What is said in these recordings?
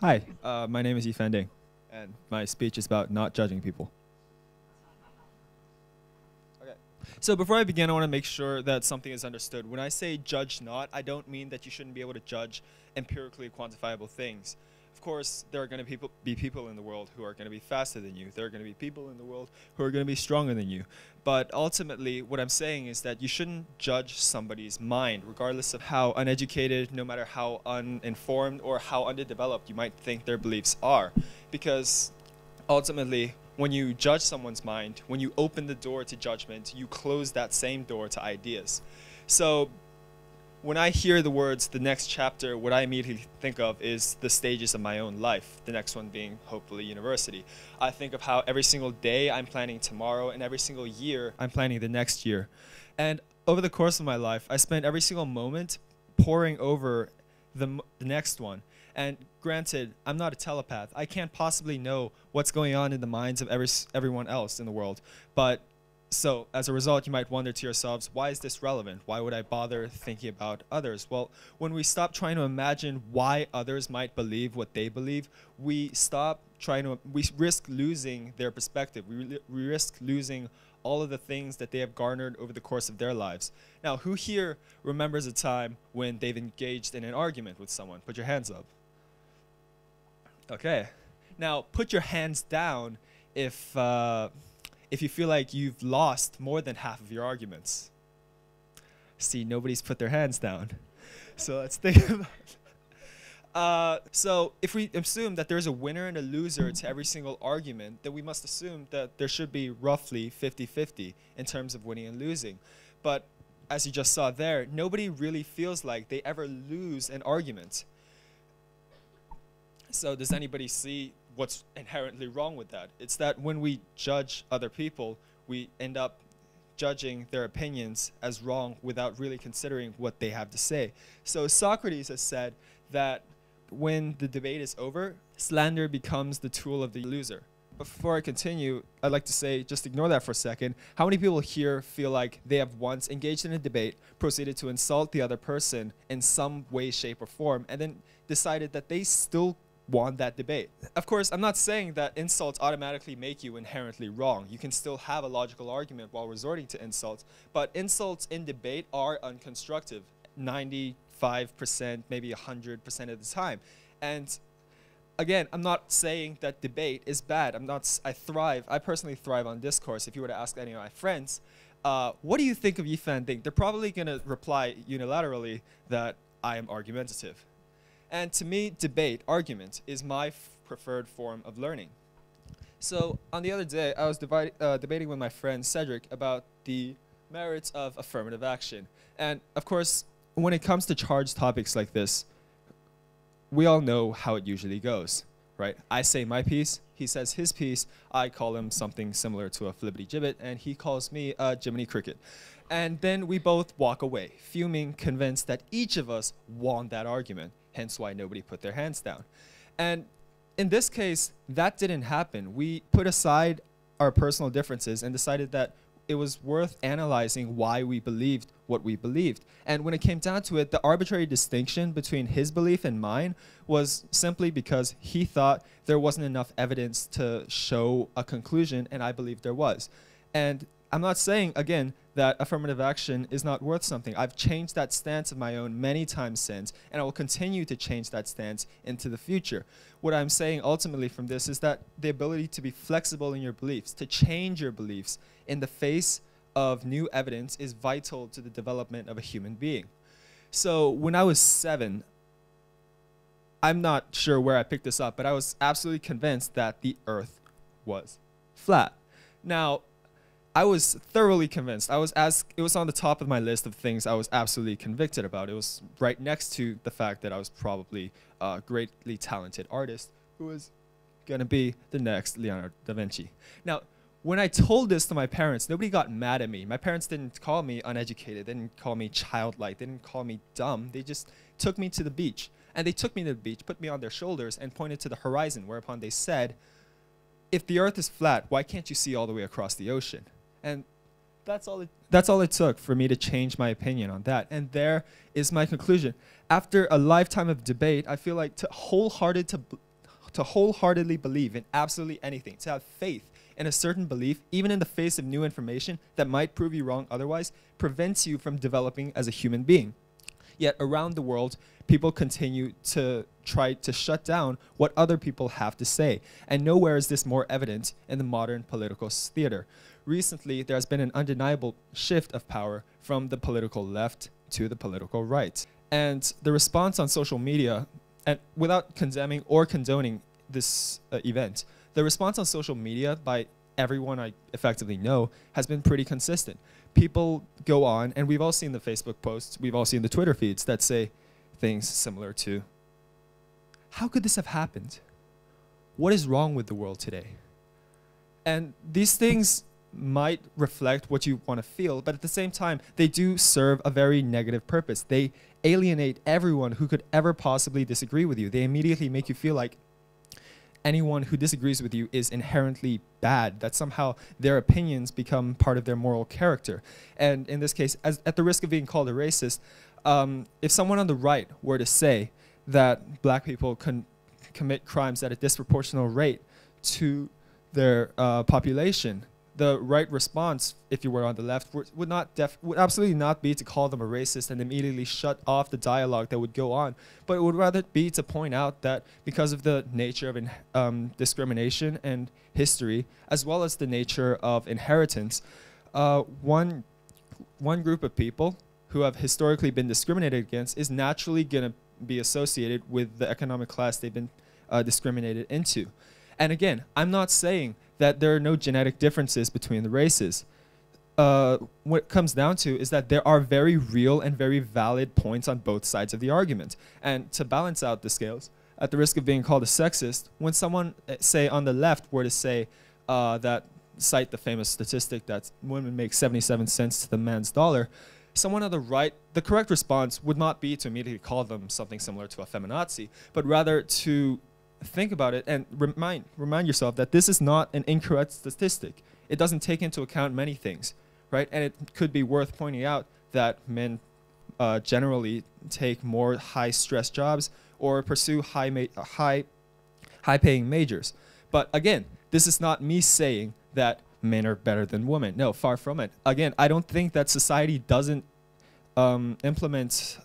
Hi, my name is Yifan, and my speech is about not judging people. Okay. So before I begin, I want to make sure that something is understood. When I say judge not, I don't mean that you shouldn't be able to judge empirically quantifiable things. Of course, there are going to be people in the world who are going to be faster than you. There are going to be people in the world who are going to be stronger than you. But ultimately, what I'm saying is that you shouldn't judge somebody's mind, regardless of how uneducated, no matter how uninformed or how underdeveloped you might think their beliefs are. Because ultimately, when you judge someone's mind, when you open the door to judgment, you close that same door to ideas. So when I hear the words, the next chapter, what I immediately think of is the stages of my own life, the next one being hopefully university. I think of how every single day I'm planning tomorrow, and every single year I'm planning the next year. And over the course of my life, I spent every single moment poring over the next one. And granted, I'm not a telepath. I can't possibly know what's going on in the minds of everyone else in the world. But so as a result, you might wonder to yourselves, why is this relevant? Why would I bother thinking about others? Well, when we stop trying to imagine why others might believe what they believe, we risk losing their perspective. We risk losing all of the things that they have garnered over the course of their lives. Now, who here remembers a time when they've engaged in an argument with someone? Put your hands up. Okay. Now, put your hands down if you feel like you've lost more than half of your arguments. See, nobody's put their hands down. So let's think about so if we assume that there's a winner and a loser to every single argument, then we must assume that there should be roughly 50-50 in terms of winning and losing. But as you just saw there, nobody really feels like they ever lose an argument. So does anybody see what's inherently wrong with that? It's that when we judge other people, we end up judging their opinions as wrong without really considering what they have to say. So Socrates has said that when the debate is over, slander becomes the tool of the loser. Before I continue, I'd like to say, just ignore that for a second. How many people here feel like they have once engaged in a debate, proceeded to insult the other person in some way, shape, or form, and then decided that they still won that debate? Of course, I'm not saying that insults automatically make you inherently wrong. You can still have a logical argument while resorting to insults, but insults in debate are unconstructive 95%, maybe 100% of the time. And again, I'm not saying that debate is bad. I personally thrive on discourse. If you were to ask any of my friends, what do you think of Yifan Ding? They're probably going to reply unilaterally that I am argumentative. And to me, debate, argument, is my preferred form of learning. So on the other day, I was debating with my friend Cedric about the merits of affirmative action. And of course, when it comes to charged topics like this, we all know how it usually goes, right? I say my piece, he says his piece, I call him something similar to a flippity gibbet, and he calls me a Jiminy Cricket. And then we both walk away, fuming, convinced that each of us won that argument. Hence why nobody put their hands down. And in this case, that didn't happen. We put aside our personal differences and decided that it was worth analyzing why we believed what we believed. And when it came down to it, the arbitrary distinction between his belief and mine was simply because he thought there wasn't enough evidence to show a conclusion, and I believed there was. And I'm not saying, again, that affirmative action is not worth something. I've changed that stance of my own many times since, and I will continue to change that stance into the future. What I'm saying ultimately from this is that the ability to be flexible in your beliefs, to change your beliefs in the face of new evidence, is vital to the development of a human being. So when I was 7, I'm not sure where I picked this up, but I was absolutely convinced that the Earth was flat. Now, I was thoroughly convinced. It was on the top of my list of things I was absolutely convicted about. It was right next to the fact that I was probably a greatly talented artist who was going to be the next Leonardo da Vinci. Now, when I told this to my parents, nobody got mad at me. My parents didn't call me uneducated. They didn't call me childlike. They didn't call me dumb. They just took me to the beach. And they took me to the beach, put me on their shoulders, and pointed to the horizon, whereupon they said, if the Earth is flat, why can't you see all the way across the ocean? And that's all it took for me to change my opinion on that. And there is my conclusion. After a lifetime of debate, I feel like to wholeheartedly believe in absolutely anything, to have faith in a certain belief, even in the face of new information that might prove you wrong otherwise, prevents you from developing as a human being. Yet around the world, people continue to try to shut down what other people have to say. And nowhere is this more evident in the modern political theater. Recently, there has been an undeniable shift of power from the political left to the political right. And the response on social media, and without condemning or condoning this event, the response on social media by everyone I effectively know has been pretty consistent. People go on, and we've all seen the Facebook posts, we've all seen the Twitter feeds that say things similar to, how could this have happened? What is wrong with the world today? And these things might reflect what you want to feel, but at the same time, they do serve a very negative purpose. They alienate everyone who could ever possibly disagree with you. They immediately make you feel like anyone who disagrees with you is inherently bad, that somehow their opinions become part of their moral character. And in this case, at the risk of being called a racist, if someone on the right were to say that black people can commit crimes at a disproportionate rate to their population, the right response, if you were on the left, would absolutely not be to call them a racist and immediately shut off the dialogue that would go on, but it would rather be to point out that because of the nature of discrimination and history, as well as the nature of inheritance, one group of people who have historically been discriminated against is naturally going to be associated with the economic class they've been discriminated into. And again, I'm not saying that there are no genetic differences between the races. What it comes down to is that there are very real and very valid points on both sides of the argument. And to balance out the scales, at the risk of being called a sexist, when someone, say, on the left were to say cite the famous statistic that women make 77 cents to the man's dollar, someone on the right, the correct response would not be to immediately call them something similar to a feminazi, but rather to think about it and remind yourself that this is not an incorrect statistic. It doesn't take into account many things, right? And it could be worth pointing out that men generally take more high-stress jobs or pursue high-paying majors. But again, this is not me saying that men are better than women. No, far from it. Again, I don't think that society doesn't implement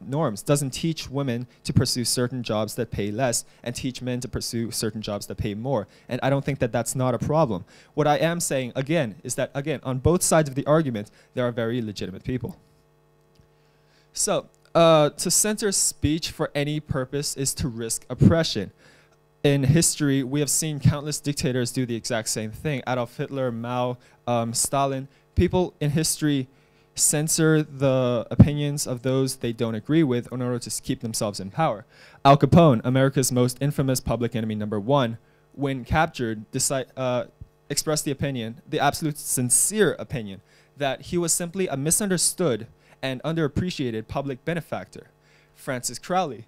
norms, doesn't teach women to pursue certain jobs that pay less and teach men to pursue certain jobs that pay more. And I don't think that that's not a problem. What I am saying, again, is that, again, on both sides of the argument, there are very legitimate people. So, to censor speech for any purpose is to risk oppression. In history, we have seen countless dictators do the exact same thing. Adolf Hitler, Mao, Stalin. People in history censor the opinions of those they don't agree with in order to keep themselves in power. Al Capone, America's most infamous public enemy #1, when captured, expressed the opinion, the absolute sincere opinion, that he was simply a misunderstood and underappreciated public benefactor. Francis Crowley,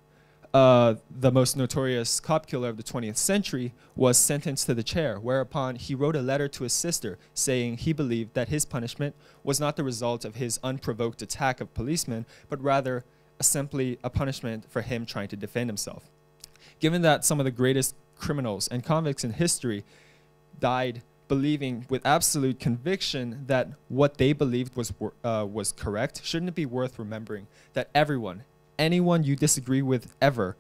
the most notorious cop killer of the 20th century, was sentenced to the chair, whereupon he wrote a letter to his sister saying he believed that his punishment was not the result of his unprovoked attack of policemen, but rather simply a punishment for him trying to defend himself. Given that some of the greatest criminals and convicts in history died believing with absolute conviction that what they believed was correct, shouldn't it be worth remembering that anyone you disagree with ever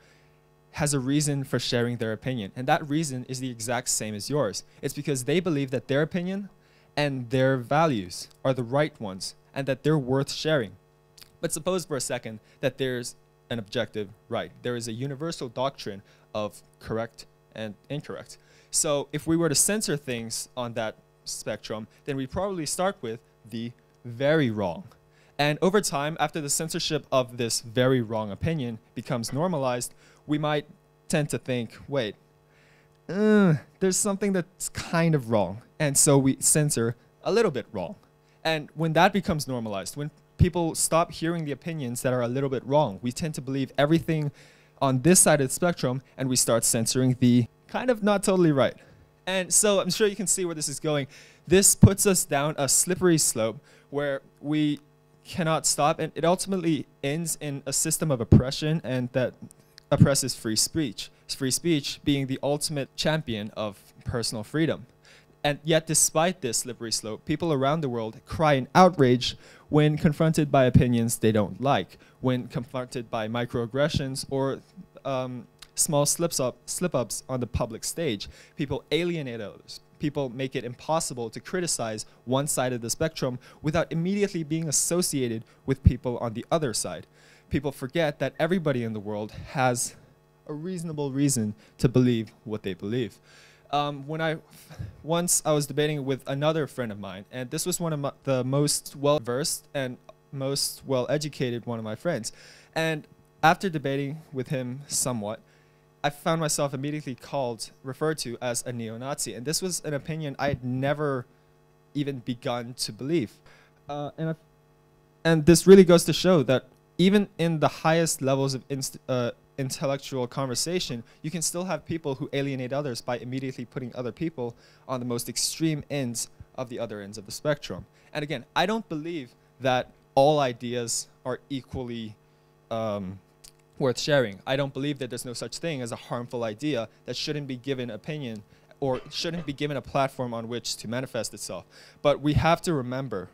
has a reason for sharing their opinion, and that reason is the exact same as yours. It's because they believe that their opinion and their values are the right ones and that they're worth sharing. But suppose for a second that there's an objective right. There is a universal doctrine of correct and incorrect. So if we were to censor things on that spectrum, then we probably start with the very wrong. And over time, after the censorship of this very wrong opinion becomes normalized, we might tend to think, wait, there's something that's kind of wrong. And so we censor a little bit wrong. And when that becomes normalized, when people stop hearing the opinions that are a little bit wrong, we tend to believe everything on this side of the spectrum, and we start censoring the kind of not totally right. And so I'm sure you can see where this is going. This puts us down a slippery slope where we cannot stop, and it ultimately ends in a system of oppression and that oppresses free speech. Free speech being the ultimate champion of personal freedom. And yet, despite this slippery slope, people around the world cry in outrage when confronted by opinions they don't like, when confronted by microaggressions or small slip-ups on the public stage. People alienate others. People make it impossible to criticize one side of the spectrum without immediately being associated with people on the other side. People forget that everybody in the world has a reasonable reason to believe what they believe. Once I was debating with another friend of mine, and this was one of the most well-versed and most well-educated one of my friends. And after debating with him somewhat, I found myself immediately referred to as a neo-Nazi. And this was an opinion I had never even begun to believe. And this really goes to show that even in the highest levels of intellectual conversation, you can still have people who alienate others by immediately putting other people on the most extreme ends of the other ends of the spectrum. And again, I don't believe that all ideas are equally worth sharing. I don't believe that there's no such thing as a harmful idea that shouldn't be given opinion or shouldn't be given a platform on which to manifest itself. But we have to remember,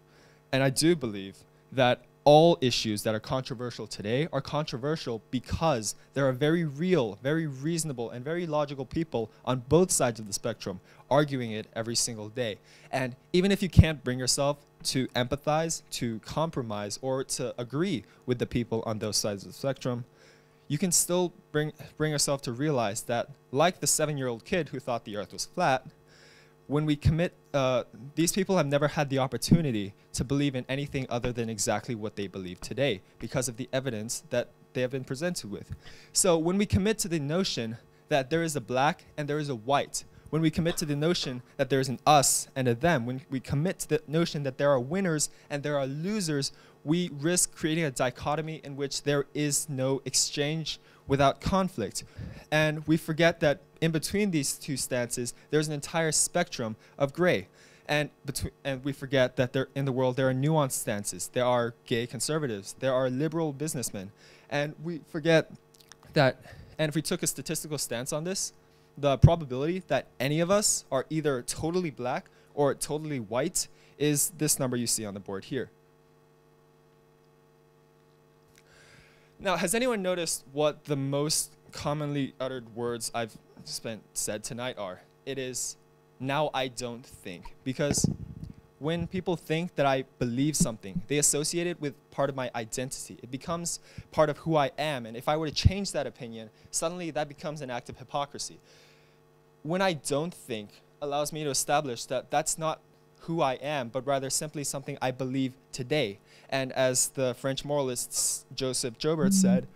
and I do believe, that all issues that are controversial today are controversial because there are very real, very reasonable, and very logical people on both sides of the spectrum arguing it every single day. And even if you can't bring yourself to empathize, to compromise, or to agree with the people on those sides of the spectrum, you can still bring yourself to realize that, like the 7-year-old kid who thought the earth was flat, when we commit, these people have never had the opportunity to believe in anything other than exactly what they believe today because of the evidence that they have been presented with. So when we commit to the notion that there is a black and there is a white, when we commit to the notion that there is an us and a them, when we commit to the notion that there are winners and there are losers, we risk creating a dichotomy in which there is no exchange without conflict. And we forget that in between these two stances, there's an entire spectrum of gray. And we forget that in the world there are nuanced stances. There are gay conservatives. There are liberal businessmen. And we forget that, and if we took a statistical stance on this, the probability that any of us are either totally black or totally white is this number you see on the board here. Now, has anyone noticed what the most commonly uttered words I've said tonight are? It is, now I don't think. Because when people think that I believe something, they associate it with part of my identity. It becomes part of who I am. And if I were to change that opinion, suddenly that becomes an act of hypocrisy. When I don't think allows me to establish that that's not who I am, but rather simply something I believe today. And as the French moralist Joseph Joubert said,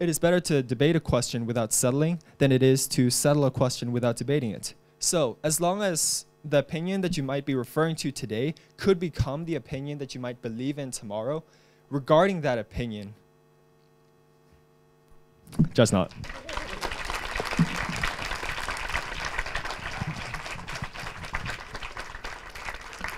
it is better to debate a question without settling than it is to settle a question without debating it. So as long as the opinion that you might be referring to today could become the opinion that you might believe in tomorrow, regarding that opinion, just not.